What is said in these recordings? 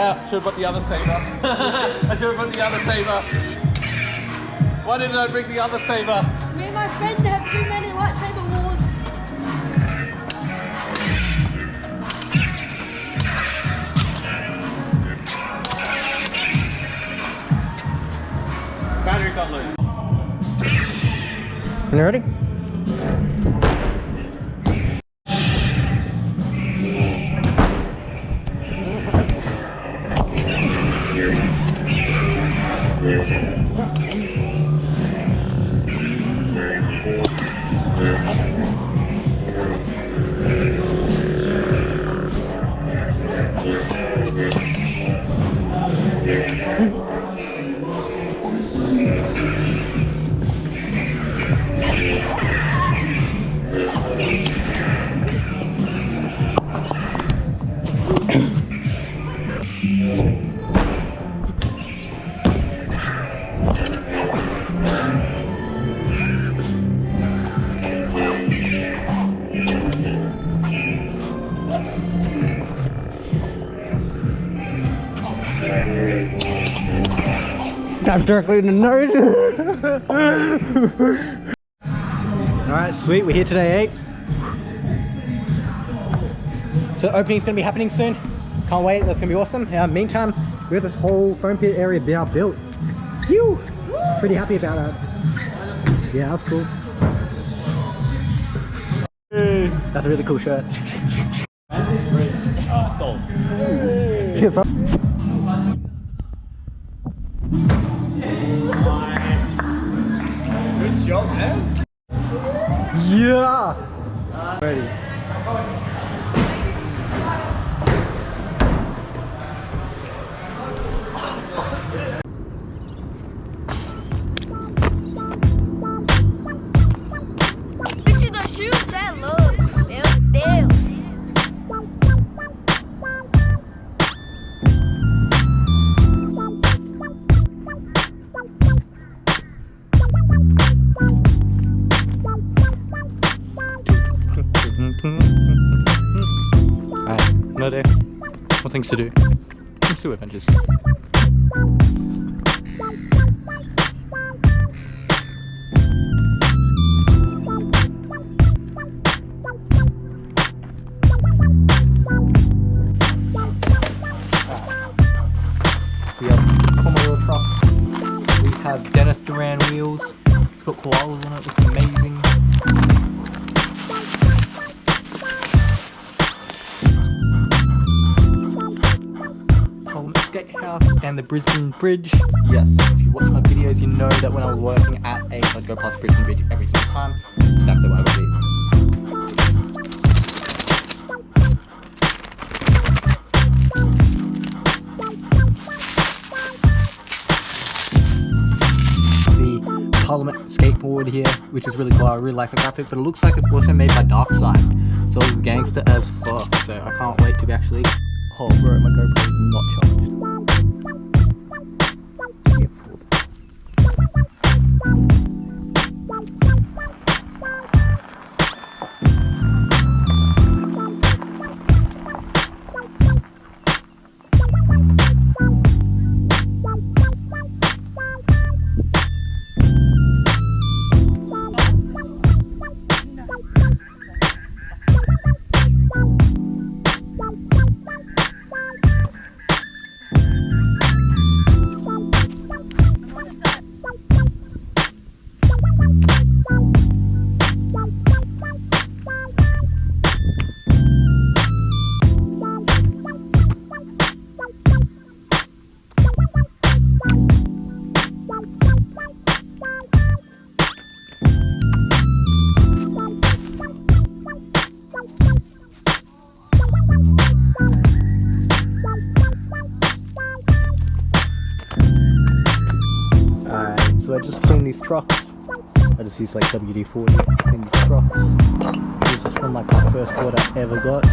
Yeah, should have brought the other saber. I should have brought the other saber. Why didn't I bring the other saber? Me and my friend have too many lightsaber wars. Battery got loose. You ready? Dive directly in the nose. Alright, sweet, we're here today, Apes. So opening's gonna be happening soon. Can't wait, that's gonna be awesome. Meantime, we have this whole foam pit area now built. Phew! Pretty happy about that. Yeah, that's cool. That's a really cool shirt. Sold. Cheers, bro. Nice. Good job, man. Yeah! Ready. Bicho da Shield, cê é louco. Meu Deus. Alright, another day. More things to do. Let's do adventures. We have Comodore trucks. We have Dennis Duran wheels. It's got koalas on it, looks amazing. Skate house and the Brisbane Bridge. Yes, if you watch my videos, you know that when I was working at AAPES, I'd go past Brisbane Bridge every single time. Exactly why I got these. The Parliament skateboard here, which is really cool. I really like the graphic, but it looks like it's also made by Darkside, so it's gangster as fuck. So I can't wait to actually. Oh bro, my GoPro is not charged. So I just cleaned these trucks. I just used like WD-40 to clean these trucks. This is from like the first board I ever got.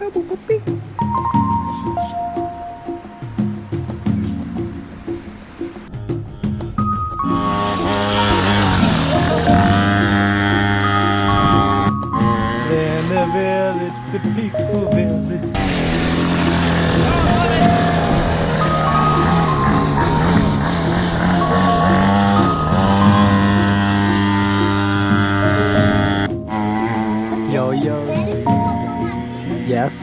In the village, the people village. Yo, yo. Yes.